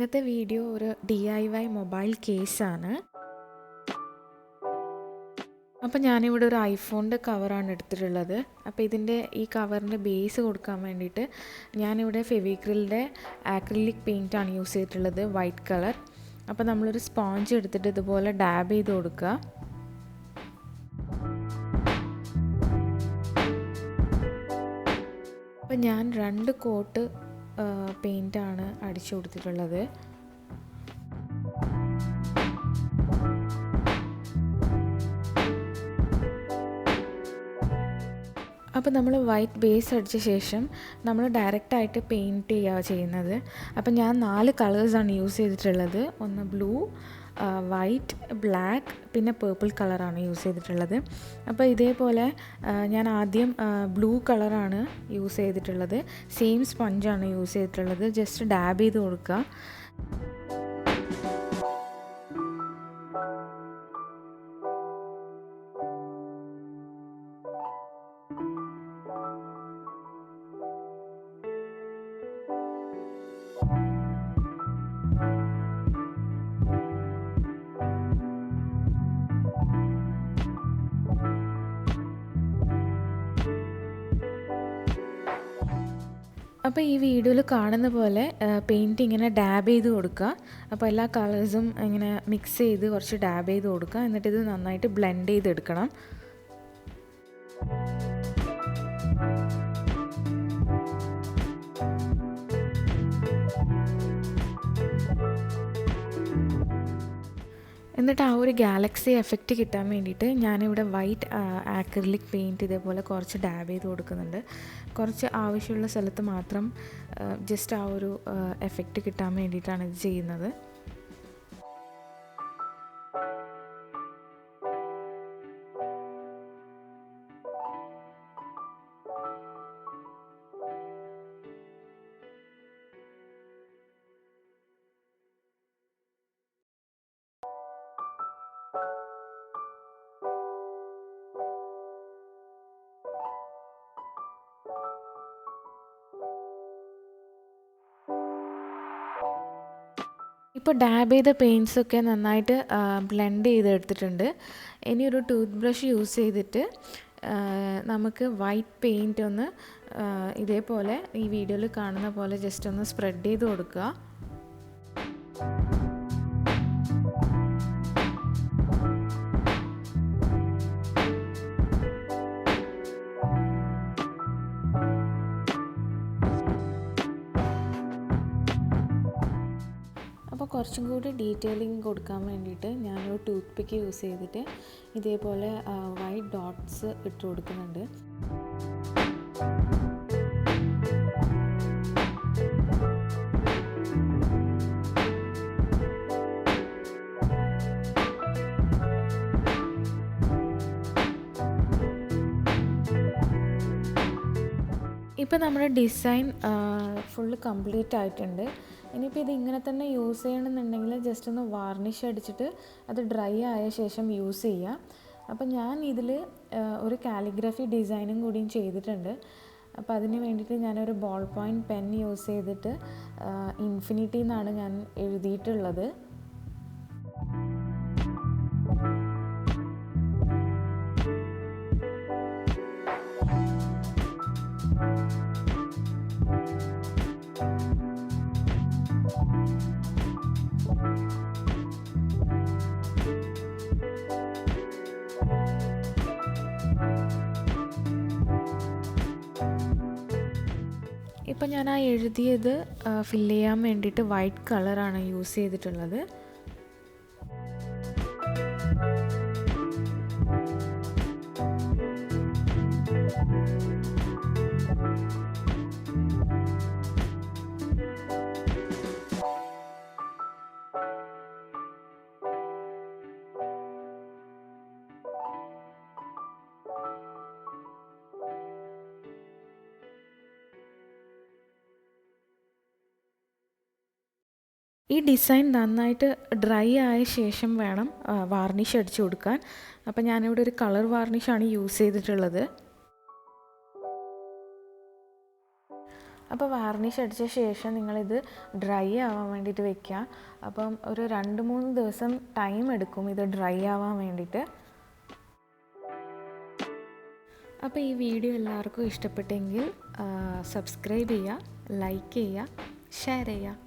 ഇന്നത്തെ വീഡിയോ ഒരു DIY mobile കേസാണ്. അപ്പോൾ ഞാനിവിടെ ഒരു ഐഫോണിൻ്റെ കവറാണ് എടുത്തിട്ടുള്ളത്. അപ്പോൾ ഇതിൻ്റെ ഈ കവറിൻ്റെ ബേസ് കൊടുക്കാൻ വേണ്ടിയിട്ട് ഞാനിവിടെ ഫെവിക്രിലിൻ്റെ ആക്രിലിക് പെയിൻറ്റാണ് യൂസ് ചെയ്തിട്ടുള്ളത്, വൈറ്റ് കളർ. അപ്പോൾ നമ്മളൊരു സ്പോഞ്ച് എടുത്തിട്ട് ഇതുപോലെ ഡാബ് ചെയ്ത് കൊടുക്കുക. അപ്പോൾ ഞാൻ 2 കോട്ട് പെയിൻറ്റാണ് അടിച്ചു കൊടുത്തിട്ടുള്ളത്. അപ്പോൾ നമ്മൾ വൈറ്റ് ബേസ് അടിച്ച ശേഷം നമ്മൾ ഡയറക്റ്റായിട്ട് പെയിൻറ്റ് ചെയ്യുക ചെയ്യുന്നത്. അപ്പോൾ ഞാൻ 4 കളേഴ്സാണ് യൂസ് ചെയ്തിട്ടുള്ളത്. ഒന്ന് ബ്ലൂ, വൈറ്റ്, ബ്ലാക്ക്, പിന്നെ പേർപ്പിൾ കളറാണ് യൂസ് ചെയ്തിട്ടുള്ളത്. അപ്പോൾ ഇതേപോലെ ഞാൻ ആദ്യം ബ്ലൂ കളറാണ് യൂസ് ചെയ്തിട്ടുള്ളത്. സെയിം സ്പഞ്ചാണ് യൂസ് ചെയ്തിട്ടുള്ളത്. ജസ്റ്റ് ഡാബ് ചെയ്ത് കൊടുക്കുക. അപ്പോൾ ഈ വീഡിയോയിൽ കാണുന്ന പോലെ പെയിൻറ്റ് ഇങ്ങനെ ഡാബ് ചെയ്ത് കൊടുക്കുക. അപ്പോൾ എല്ലാ കളേഴ്സും ഇങ്ങനെ മിക്സ് ചെയ്ത് കുറച്ച് ഡാബ് ചെയ്ത് കൊടുക്കുക. എന്നിട്ട് ഇത് നന്നായിട്ട് ബ്ലെൻഡ് ചെയ്തെടുക്കണം. എന്നിട്ട് ആ ഒരു ഗാലക്സി എഫക്റ്റ് കിട്ടാൻ വേണ്ടിയിട്ട് ഞാനിവിടെ വൈറ്റ് ആക്രിലിക് പെയിൻറ്റ് ഇതേപോലെ കുറച്ച് ഡാബ് ചെയ്ത് കൊടുക്കുന്നുണ്ട്. കുറച്ച് ആവശ്യമുള്ള സ്ഥലത്ത് മാത്രം ജസ്റ്റ് ആ ഒരു എഫക്റ്റ് കിട്ടാൻ വേണ്ടിയിട്ടാണ് ഇത് ചെയ്യുന്നത്. ഇപ്പോൾ ഡാബ് ചെയ്ത പെയിൻറ്റ്സൊക്കെ നന്നായിട്ട് ബ്ലെൻഡ് ചെയ്തെടുത്തിട്ടുണ്ട്. ഇനി ഒരു ടൂത്ത് ബ്രഷ് യൂസ് ചെയ്തിട്ട് നമുക്ക് വൈറ്റ് പെയിൻറ്റ് ഒന്ന് ഇതേപോലെ ഈ വീഡിയോയിൽ കാണുന്ന പോലെ ജസ്റ്റ് ഒന്ന് സ്പ്രെഡ് ചെയ്ത് കൊടുക്കുക. അപ്പോൾ കുറച്ചും കൂടി ഡീറ്റെയിലിംഗ് കൊടുക്കാൻ വേണ്ടിയിട്ട് ഞാനൊരു ടൂത്ത് പിക്ക് യൂസ് ചെയ്തിട്ട് ഇതേപോലെ വൈറ്റ് ഡോട്ട്സ് ഇട്ട് കൊടുക്കുന്നുണ്ട്. ഇപ്പോൾ നമ്മുടെ ഡിസൈൻ ഫുള്ള് കംപ്ലീറ്റ് ആയിട്ടുണ്ട്. ഇനിയിപ്പോൾ ഇത് ഇങ്ങനെ തന്നെ യൂസ് ചെയ്യണമെന്നുണ്ടെങ്കിൽ ജസ്റ്റ് ഒന്ന് വാർണിഷ് അടിച്ചിട്ട് അത് ഡ്രൈ ആയ ശേഷം യൂസ് ചെയ്യുക. അപ്പോൾ ഞാൻ ഇതിൽ ഒരു കാലിഗ്രഫി ഡിസൈനും കൂടിയും ചെയ്തിട്ടുണ്ട്. അപ്പോൾ അതിന് വേണ്ടിയിട്ട് ഞാനൊരു ബോൾ പോയിൻറ്റ് പെൻ യൂസ് ചെയ്തിട്ട് ഇൻഫിനിറ്റി എന്നാണ് ഞാൻ എഴുതിയിട്ടുള്ളത്. ഇപ്പം ഞാൻ ആ എഴുതിയത് ഫില്ല് ചെയ്യാൻ വേണ്ടിയിട്ട് വൈറ്റ് കളറാണ് യൂസ് ചെയ്തിട്ടുള്ളത്. ഈ ഡിസൈൻ നന്നായിട്ട് ഡ്രൈ ആയ ശേഷം വേണം വാർണിഷ് അടിച്ചു കൊടുക്കാൻ. അപ്പോൾ ഞാനിവിടെ ഒരു കളർ വാർണിഷാണ് യൂസ് ചെയ്തിട്ടുള്ളത്. അപ്പോൾ വാർണിഷ് അടിച്ച ശേഷം നിങ്ങളിത് ഡ്രൈ ആവാൻ വേണ്ടിയിട്ട് വെക്കുക. അപ്പം ഒരു 2-3 ദിവസം ടൈം എടുക്കും ഇത് ഡ്രൈ ആവാൻ വേണ്ടിയിട്ട്. അപ്പോൾ ഈ വീഡിയോ എല്ലാവർക്കും ഇഷ്ടപ്പെട്ടെങ്കിൽ സബ്സ്ക്രൈബ് ചെയ്യുക, ലൈക്ക് ചെയ്യുക, ഷെയർ ചെയ്യുക.